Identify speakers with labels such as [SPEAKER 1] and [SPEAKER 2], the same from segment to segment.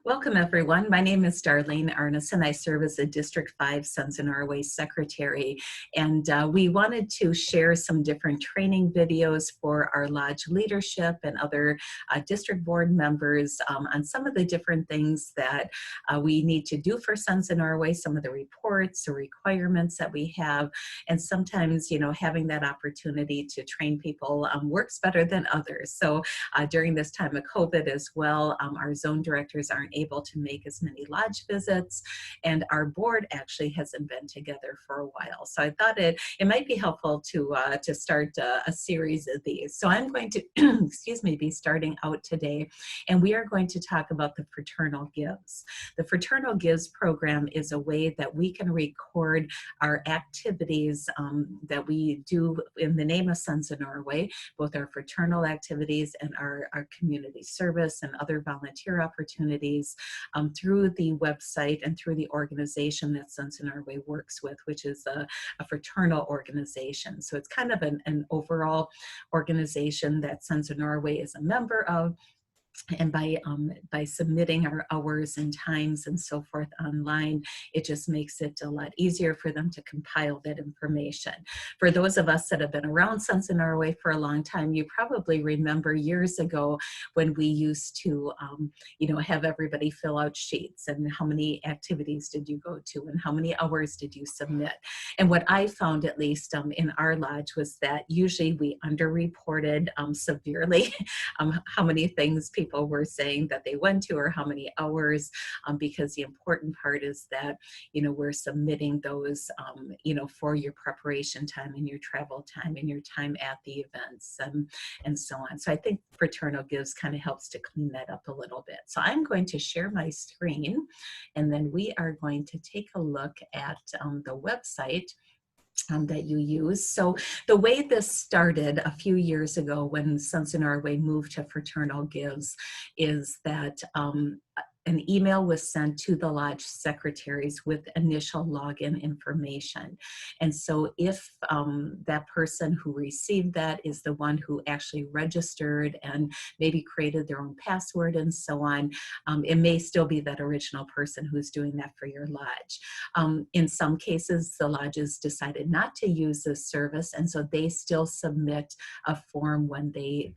[SPEAKER 1] Welcome, everyone. My name is Darlene Arneson. I serve as a District 5 Sons in Our Way Secretary, and we wanted to share some different training videos for our lodge leadership and other district board members on some of the different things that we need to do for Sons in Our Way, some of the reports or requirements that we have, and sometimes, you know, having that opportunity to train people works better than others. So during this time of COVID as well, our zone directors aren't able to make as many lodge visits, and our board actually hasn't been together for a while. So I thought it might be helpful to start a series of these. So I'm going to, excuse me, be starting out today, and we are going to talk about the FraternalGives. The FraternalGives program is a way that we can record our activities that we do in the name of Sons in Our Way, both our fraternal activities and our community service and other volunteer opportunities through the website and through the organization that Sons in Our Way works with, which is a fraternal organization. So it's kind of an overall organization that Sons in Our Way is a member of. And by submitting our hours and times and so forth online, it just makes it a lot easier for them to compile that information. For those of us that have been around Sons in Our Way for a long time, you probably remember years ago when we used to, you know, have everybody fill out sheets and how many activities did you go to and how many hours did you submit. And what I found, at least in our lodge, was that usually we underreported severely how many things people were saying that they went to or how many hours, because the important part is that, you know, we're submitting those, you know, for your preparation time and your travel time and your time at the events and so on. So I think FraternalGives kind of helps to clean that up a little bit. So I'm going to share my screen, and then we are going to take a look at the website that you use. So the way this started a few years ago when Sons in Our Way moved to FraternalGives is that an email was sent to the lodge secretaries with initial login information. And so if that person who received that is the one who actually registered and maybe created their own password and so on, it may still be that original person who's doing that for your lodge. In some cases, the lodges decided not to use this service, and so they still submit a form when they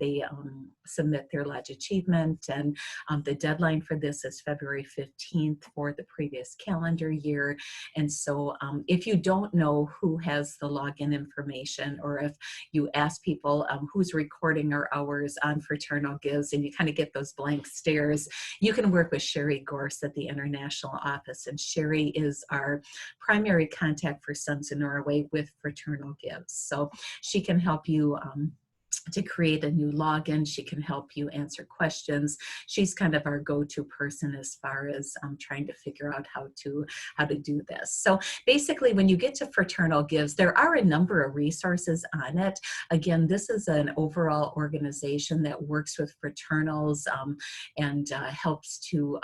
[SPEAKER 1] submit their lodge achievement, and the deadline for this is February 15th for the previous calendar year. And so if you don't know who has the login information, or if you ask people who's recording our hours on FraternalGives and you kind of get those blank stares, you can work with Sherry Gorse at the International Office. And Sherry is our primary contact for Sons in Our Way with FraternalGives. So she can help you to create a new login. She can help you answer questions. She's kind of our go-to person as far as trying to figure out how to do this. So basically, when you get to FraternalGives, there are a number of resources on it. Again, this is an overall organization that works with fraternals and helps to,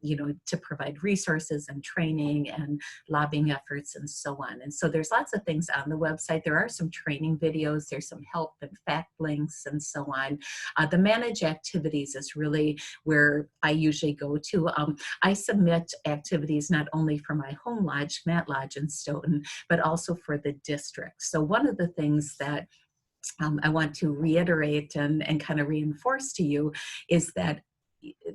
[SPEAKER 1] you know, to provide resources and training and lobbying efforts and so on. And so there's lots of things on the website. There are some training videos. There's some help and fact links and so on. The manage activities is really where I usually go to. I submit activities not only for my home lodge, Matt Lodge in Stoughton, but also for the district. So one of the things that I want to reiterate and kind of reinforce to you is that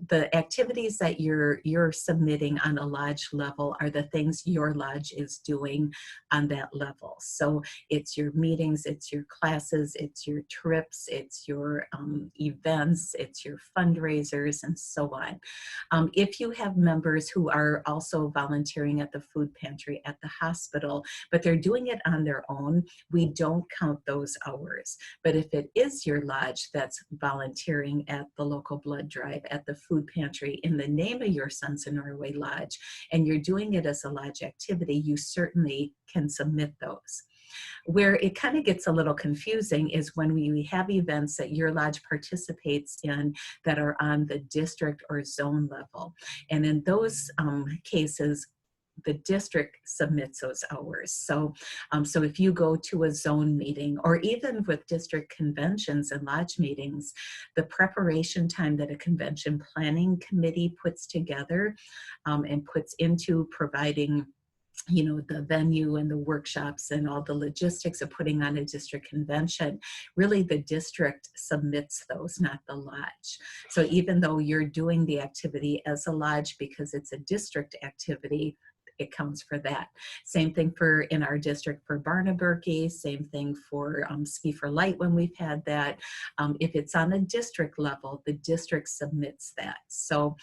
[SPEAKER 1] the activities that you're submitting on a lodge level are the things your lodge is doing on that level. So it's your meetings, it's your classes, it's your trips, it's your events, it's your fundraisers, and so on. If you have members who are also volunteering at the food pantry at the hospital, but they're doing it on their own, we don't count those hours. But if it is your lodge that's volunteering at the local blood drive, at the food pantry in the name of your Sons in Our Way Lodge, and you're doing it as a lodge activity, you certainly can submit those. Where it kind of gets a little confusing is when we have events that your lodge participates in that are on the district or zone level. And in those cases, the district submits those hours. So, so if you go to a zone meeting, or even with district conventions and lodge meetings, the preparation time that a convention planning committee puts together and puts into providing, you know, the venue and the workshops and all the logistics of putting on a district convention, really the district submits those, not the lodge. So even though you're doing the activity as a lodge because it's a district activity, it counts for that. Same thing for in our district for Barnaburkey, same thing for Ski for Light when we've had that. If it's on a district level, the district submits that. So,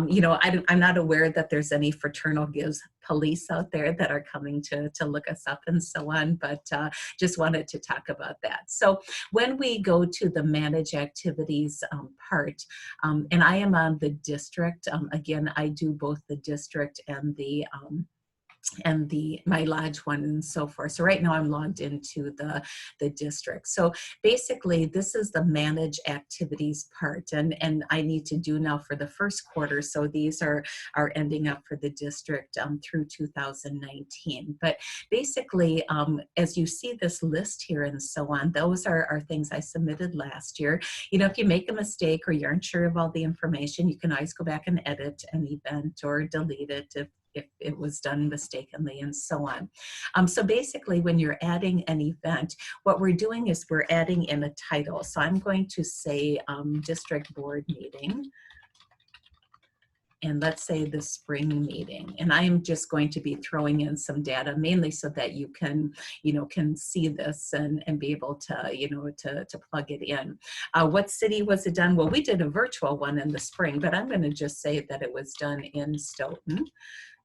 [SPEAKER 1] you know, I'm not aware that there's any FraternalGives police out there that are coming to look us up and so on, but just wanted to talk about that. So when we go to the manage activities part, and I am on the district, again, I do both the district and the my lodge one and so forth. So right now I'm logged into the district. So basically this is the manage activities part, and I need to do now for the first quarter. So these are ending up for the district through 2019. But basically, as you see this list here and so on, those are things I submitted last year. You know, if you make a mistake or you're unsure of all the information, you can always go back and edit an event or delete it if it was done mistakenly and so on. So basically when you're adding an event, what we're doing is we're adding in a title. So I'm going to say district board meeting, and let's say the spring meeting. And I am just going to be throwing in some data mainly so that you can, you know, can see this and be able to, you know, to plug it in. What city was it done? Well, we did a virtual one in the spring, but I'm going to just say that it was done in Stoughton.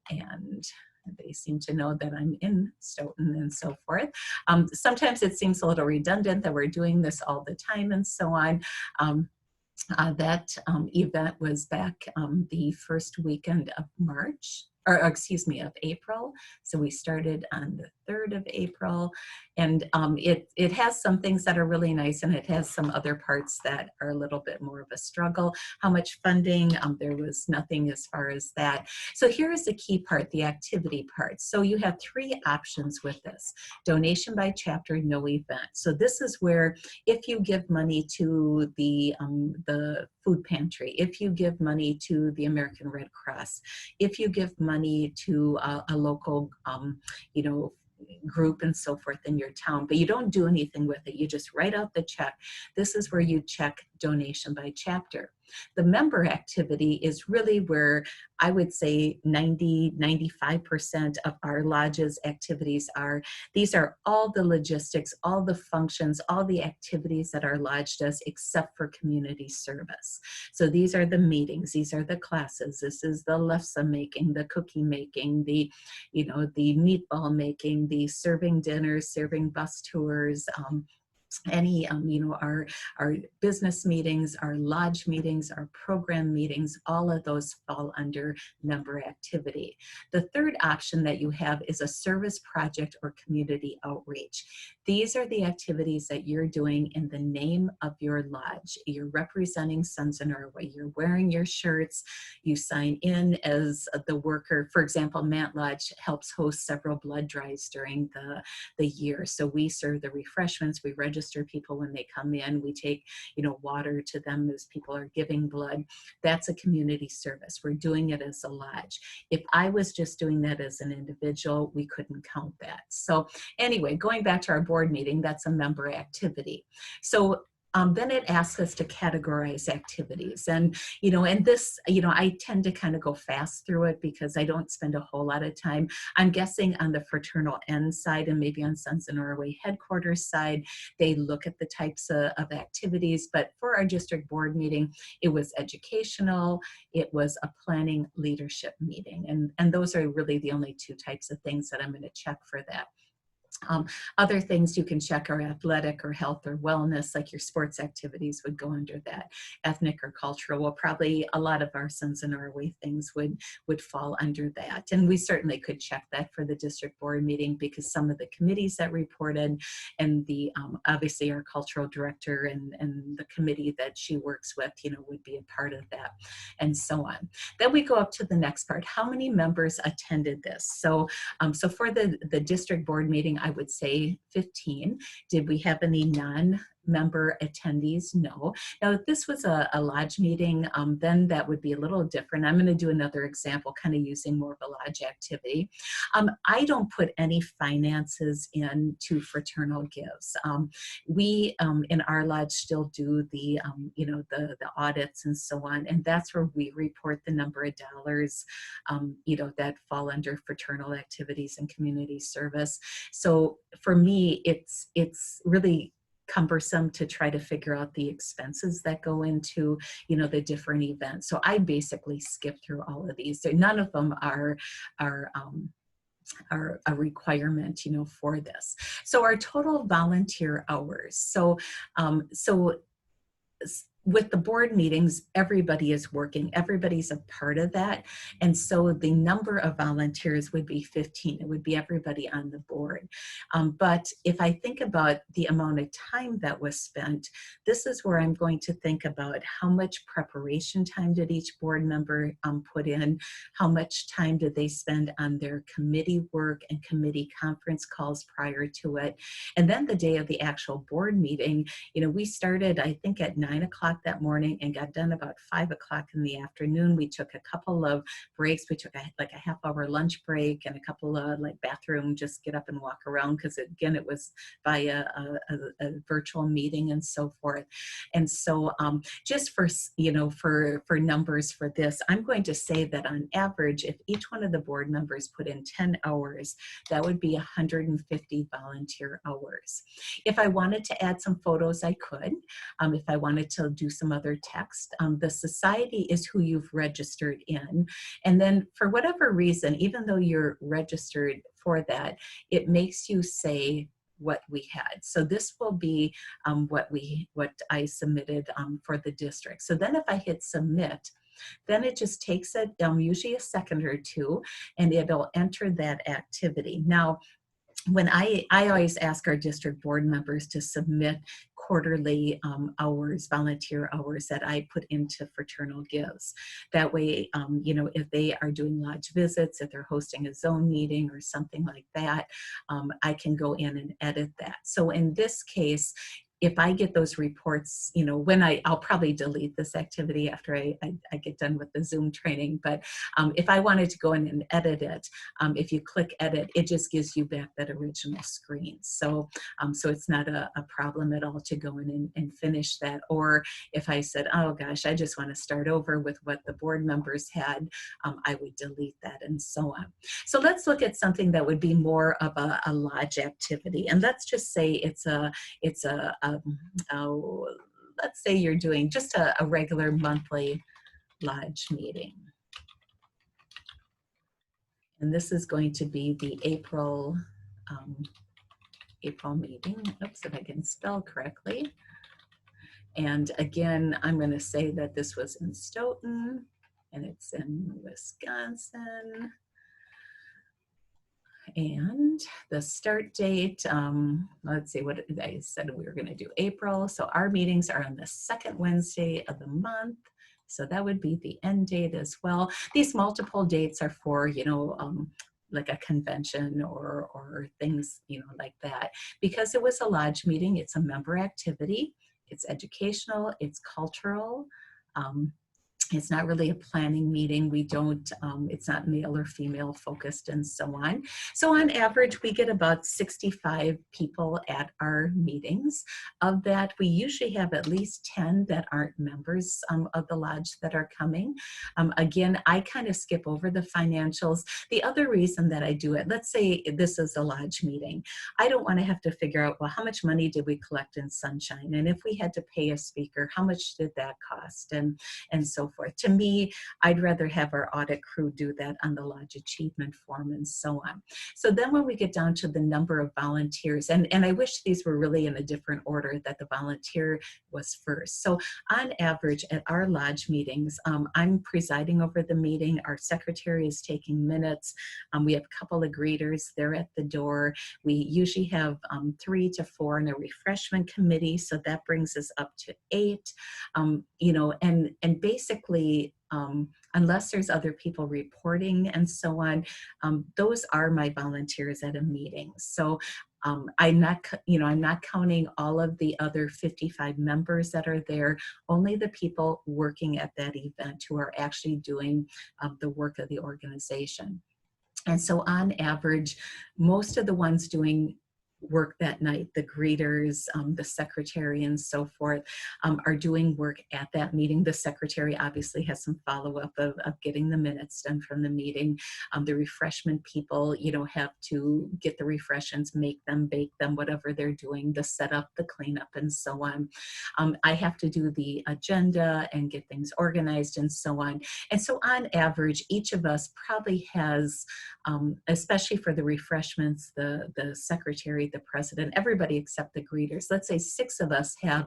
[SPEAKER 1] And they seem to know that I'm in Stoughton and so forth. Sometimes it seems a little redundant that we're doing this all the time and so on. That event was back the first weekend of March, or excuse me, of April. So we started on the 3rd of April, and it has some things that are really nice, and it has some other parts that are a little bit more of a struggle. How much funding? There was nothing as far as that. So here is the key part, the activity part. So you have 3 options with this: donation by chapter, no event. So this is where if you give money to the food pantry, if you give money to the American Red Cross, if you give money to a local, you know, group and so forth in your town, but you don't do anything with it, you just write out the check. This is where you check donation by chapter. The member activity is really where I would say 95% of our lodge's activities are. These are all the logistics, all the functions, all the activities that our lodge does except for community service. So these are the meetings, these are the classes, this is the lefse making, the cookie making, the, you know, the meatball making, the serving dinners, serving bus tours, any, you know, our business meetings, our lodge meetings, our program meetings, all of those fall under member activity. The third option that you have is a service project or community outreach. These are the activities that you're doing in the name of your lodge. You're representing Sons in Our Way. You're wearing your shirts. You sign in as the worker. For example, Mant Lodge helps host several blood drives during the year. So we serve the refreshments. We register people when they come in. We take, you know, water to them as people are giving blood. That's a community service. We're doing it as a lodge. If I was just doing that as an individual, we couldn't count that. So anyway, going back to our board meeting, that's a member activity. So then it asks us to categorize activities. And, you know, and this, you know, I tend to kind of go fast through it because I don't spend a whole lot of time. I'm guessing on the fraternal end side and maybe on Sons in Our Way headquarters side, they look at the types of activities. But for our district board meeting, it was educational, it was a planning leadership meeting. And those are really the only 2 types of things that I'm going to check for that. Other things you can check are athletic or health or wellness, like your sports activities would go under that. Ethnic or cultural, well, probably a lot of our Sons in Our Way things would fall under that. And we certainly could check that for the district board meeting, because some of the committees that reported, and the obviously our cultural director and the committee that she works with, would be a part of that, and so on. Then we go up to the next part. How many members attended this? So for the district board meeting, I would say 15. Did we have any non-member attendees? No. Now, if this was a lodge meeting, then that would be a little different. I'm going to do another example, kind of using more of a lodge activity. I don't put any finances into FraternalGives. We in our lodge still do the the audits and so on, and that's where we report the number of dollars that fall under fraternal activities and community service. So for me, it's really cumbersome to try to figure out the expenses that go into the different events. So I basically skip through all of these. None of them are a requirement for this. So our total volunteer hours. So with the board meetings, everybody is working, everybody's a part of that. And so the number of volunteers would be 15. It would be everybody on the board. But if I think about the amount of time that was spent, this is where I'm going to think about how much preparation time did each board member put in, how much time did they spend on their committee work and committee conference calls prior to it. And then the day of the actual board meeting, we started, I think, at 9 o'clock that morning and got done about 5 o'clock in the afternoon. We took a couple of breaks. We took a half-hour lunch break and a couple of bathroom, just get up and walk around, because again, it was via a virtual meeting and so forth. And so just for numbers for this, I'm going to say that on average, if each one of the board members put in 10 hours, that would be 150 volunteer hours. If I wanted to add some photos, I could. If I wanted to do some other text, the society is who you've registered in. And then for whatever reason, even though you're registered for that, it makes you say what we had. So this will be what I submitted for the district. So then if I hit submit, then it just takes it usually a second or two, and it'll enter that activity. Now, when I always ask our district board members to submit quarterly hours, volunteer hours that I put into FraternalGives. That way, if they are doing lodge visits, if they're hosting a zone meeting or something like that, I can go in and edit that. So in this case, if I get those reports, when I'll probably delete this activity after I get done with the Zoom training, but if I wanted to go in and edit it, if you click edit, it just gives you back that original screen. So it's not a problem at all to go in and finish that. Or if I said, oh gosh, I just want to start over with what the board members had, I would delete that and so on. So let's look at something that would be more of a lodge activity. And let's just say let's say you're doing just a regular monthly lodge meeting. And this is going to be the April meeting. Oops, if I can spell correctly. And again, I'm going to say that this was in Stoughton, and it's in Wisconsin. And the start date, let's see what I said we were going to do April. So our meetings are on the second Wednesday of the month. So that would be the end date as well. These multiple dates are for, like a convention or things, like that. Because it was a lodge meeting, it's a member activity, it's educational, it's cultural. It's not really a planning meeting. We don't, it's not male or female focused and so on. So on average, we get about 65 people at our meetings. Of that, we usually have at least 10 that aren't members of the lodge that are coming. Again, I kind of skip over the financials. The other reason that I do it, let's say this is a lodge meeting. I don't want to have to figure out, well, how much money did we collect in Sunshine? And if we had to pay a speaker, how much did that cost? And so forth. To me, I'd rather have our audit crew do that on the Lodge Achievement Form and so on. So then when we get down to the number of volunteers, and I wish these were really in a different order, that the volunteer was first. So on average at our Lodge meetings, I'm presiding over the meeting, our secretary is taking minutes, we have a couple of greeters, they're at the door. We usually have 3 to 4 in a refreshment committee, so that brings us up to 8. You know, and basically, unless there's other people reporting and so on, those are my volunteers at a meeting. So I'm not counting all of the other 55 members that are there, only the people working at that event who are actually doing the work of the organization. And so on average, most of the ones doing work that night, the greeters, the secretary and so forth, are doing work at that meeting. The secretary obviously has some follow-up of getting the minutes done from the meeting. The refreshment people, you know, have to get the refreshments, make them, bake them, whatever they're doing, the setup, the cleanup, and so on. I have to do the agenda and get things organized and so on. And so on average, each of us probably has, especially for the refreshments, the secretary, the president, everybody except the greeters, let's say 6 of us have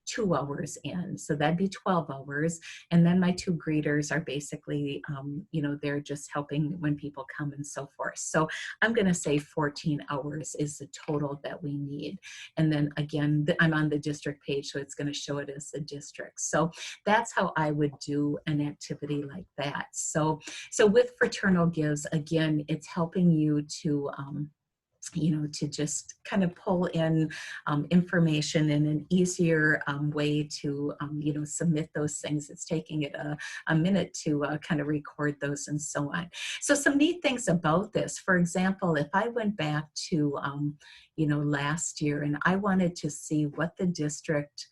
[SPEAKER 1] 2 hours in, so that'd be 12 hours. And then my 2 greeters are basically, you know, they're just helping when people come and so forth. So I'm going to say 14 hours is the total that we need. And then again, I'm on the district page, so it's going to show it as the district. So that's how I would do an activity like that. So with FraternalGives, again, it's helping you to, you know, to just kind of pull in information in an easier way to, you know, submit those things. It's taking it a minute to kind of record those and so on. So some neat things about this, for example, if I went back to, you know, last year and I wanted to see what the district,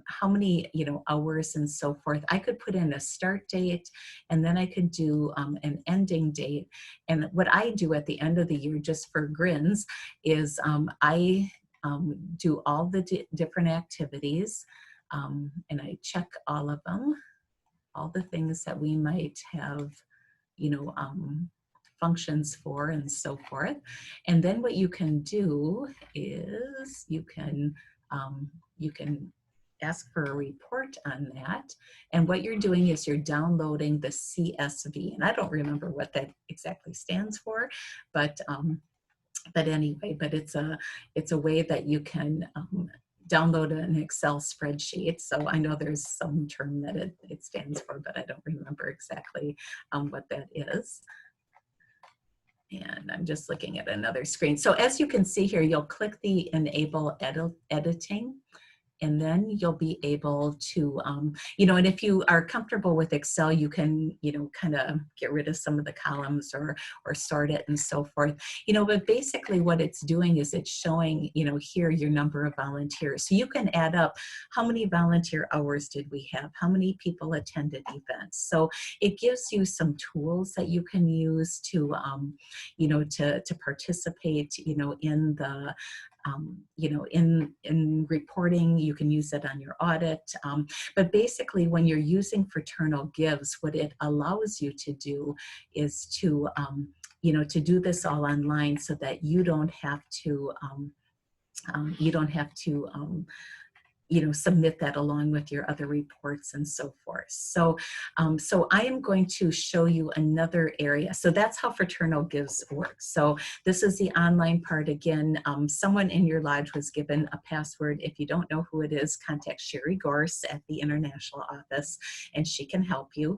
[SPEAKER 1] how many, you know, hours and so forth, I could put in a start date and then I could do an ending date. And what I do at the end of the year, just for grins, is I do all the different activities and I check all of them, all the things that we might have, you know, functions for and so forth. And then what you can do is you can ask for a report on that. And what you're doing is you're downloading the CSV. And I don't remember what that exactly stands for, but anyway, but it's a way that you can download an Excel spreadsheet. So I know there's some term that it stands for, but I don't remember exactly what that is. And I'm just looking at another screen. So as you can see here, you'll click the Enable Editing. And then you'll be able to, you know, and if you are comfortable with Excel, you can, you know, kind of get rid of some of the columns or sort it and so forth. You know, but basically what it's doing is it's showing, you know, here your number of volunteers. So you can add up how many volunteer hours did we have, how many people attended events. So it gives you some tools that you can use to, you know, to participate, you know, in the, you know, in reporting. You can use it on your audit. But basically when you're using FraternalGives, what it allows you to do is to, you know, to do this all online so that you don't have to, you know, submit that along with your other reports and so forth. So, so I am going to show you another area. So that's how FraternalGives works. So this is the online part. Again, someone in your lodge was given a password. If you don't know who it is, contact Sherry Gorse at the international office and she can help you.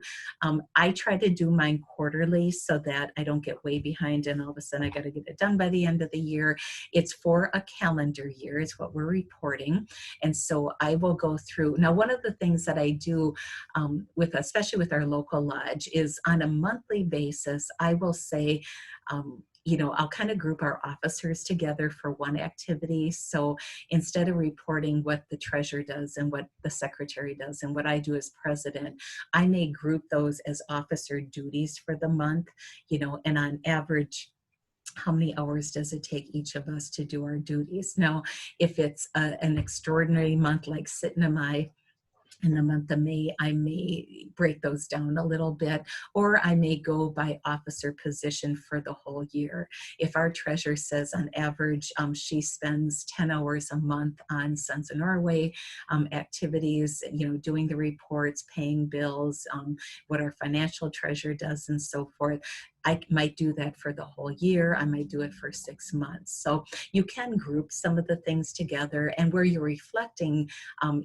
[SPEAKER 1] I try to do mine quarterly so that I don't get way behind and all of a sudden I got to get it done by the end of the year. It's for a calendar year is what we're reporting. And so I will go through. Now, one of the things that I do with, especially with our local lodge, is on a monthly basis, I will say, you know, I'll kind of group our officers together for one activity. So instead of reporting what the treasurer does and what the secretary does and what I do as president, I may group those as officer duties for the month, you know, and on average, how many hours does it take each of us to do our duties? Now, if it's an extraordinary month like Sit-in-a-My, In the month of May, I may break those down a little bit, or I may go by officer position for the whole year. If our treasurer says on average she spends 10 hours a month on Sons of Norway activities, doing the reports, paying bills, what our financial treasurer does and so forth, I might do that for the whole year. I might do it for 6 months. So you can group some of the things together, and where you're reflecting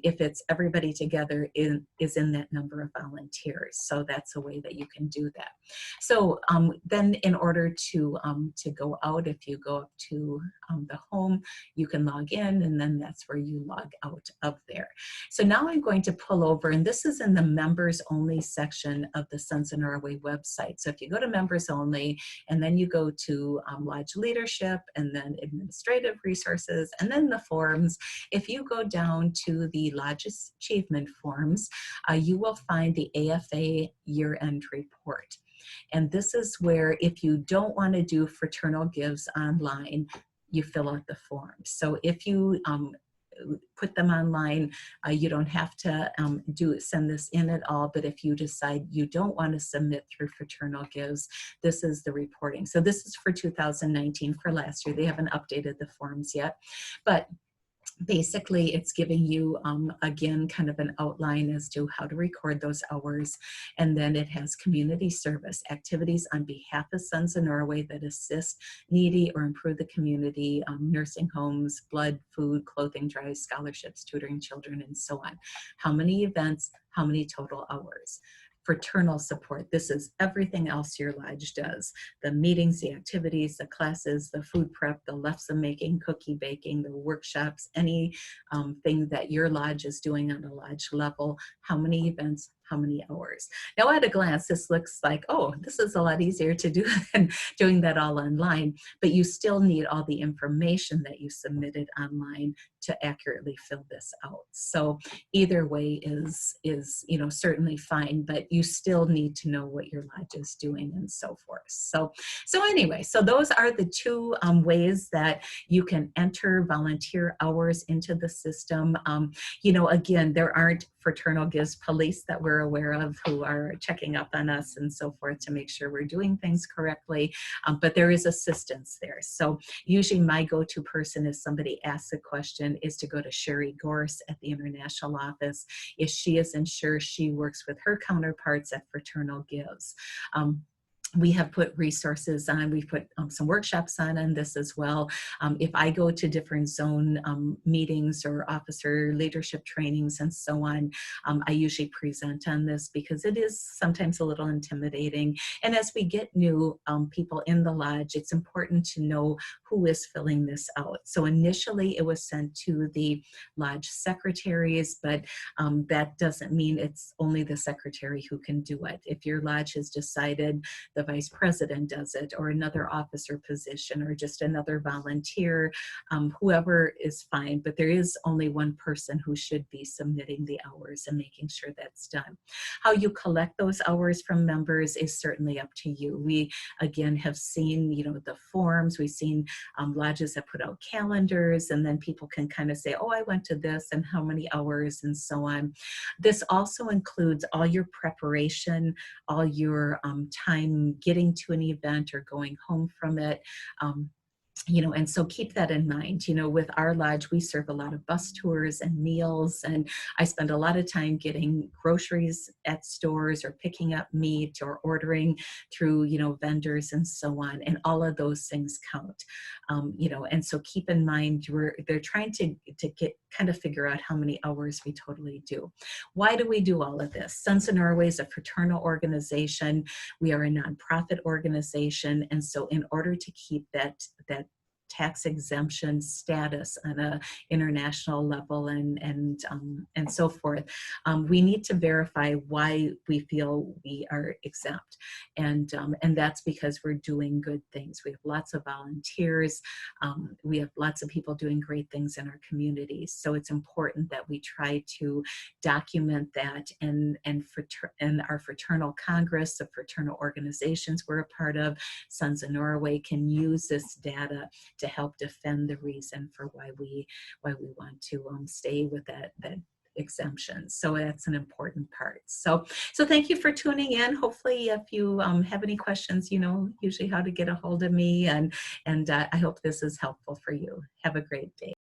[SPEAKER 1] if it's everybody together is in that number of volunteers. So that's a way that you can do that. So then in order to go out, if you go up to the home, you can log in, and then that's where you log out of there. So now I'm going to pull over, and this is in the members only section of the Sons of Norway website. So if you go to members only, and then you go to Lodge Leadership, and then Administrative Resources, and then the forms, if you go down to the Lodge Achievement forms, you will find the AFA year-end report. And this is where, if you don't want to do FraternalGives online, you fill out the forms. So if you put them online, you don't have to send this in at all. But if you decide you don't want to submit through FraternalGives, this is the reporting. So this is for 2019, for last year. They haven't updated the forms yet, but basically it's giving you again kind of an outline as to how to record those hours. And then it has community service activities on behalf of Sons of Norway that assist needy or improve the community, nursing homes, blood, food, clothing drives, scholarships, tutoring children, and so on. How many events, how many total hours? Fraternal support, this is everything else your lodge does. The meetings, the activities, the classes, the food prep, the lefse making, cookie baking, the workshops, any thing that your lodge is doing on a lodge level. How many events, how many hours? Now at a glance, this looks like, oh, this is a lot easier to do than doing that all online, but you still need all the information that you submitted online to accurately fill this out. So either way is certainly fine, but you still need to know what your lodge is doing and so forth. So anyway, so those are the two ways that you can enter volunteer hours into the system. Again, there aren't FraternalGives police that we're aware of who are checking up on us and so forth to make sure we're doing things correctly, but there is assistance there. So usually my go-to person if somebody asks a question is to go to Sherry Gorse at the international office. If she isn't sure, she works with her counterparts at FraternalGives. We have put resources on, we've put some workshops on this as well. If I go to different zone meetings or officer leadership trainings and so on, I usually present on this because it is sometimes a little intimidating. And as we get new people in the lodge, it's important to know who is filling this out. So initially it was sent to the lodge secretaries, but that doesn't mean it's only the secretary who can do it. If your lodge has decided the vice president does it, or another officer position, or just another volunteer, whoever is fine, but there is only one person who should be submitting the hours and making sure that's done. How you collect those hours from members is certainly up to you. We again have seen the forms, we've seen lodges that put out calendars, and then people can kind of say, oh, I went to this and how many hours and so on. This also includes all your preparation, all your time getting to an event or going home from it. And so keep that in mind. With our lodge, we serve a lot of bus tours and meals, and I spend a lot of time getting groceries at stores or picking up meat or ordering through, vendors and so on. And all of those things count, and so keep in mind, they're trying to figure out how many hours we totally do. Why do we do all of this? Sons of Norway is a fraternal organization. We are a nonprofit organization. And so in order to keep that tax exemption status on an international level and so forth, we need to verify why we feel we are exempt, and that's because we're doing good things. We have lots of volunteers, we have lots of people doing great things in our communities. So it's important that we try to document that, and our fraternal congress, the fraternal organizations we're a part of, Sons of Norway, can use this data to help defend the reason for why we want to stay with that exemptions. So that's an important part. So thank you for tuning in. Hopefully, if you have any questions, you know usually how to get a hold of me, and I hope this is helpful for you. Have a great day.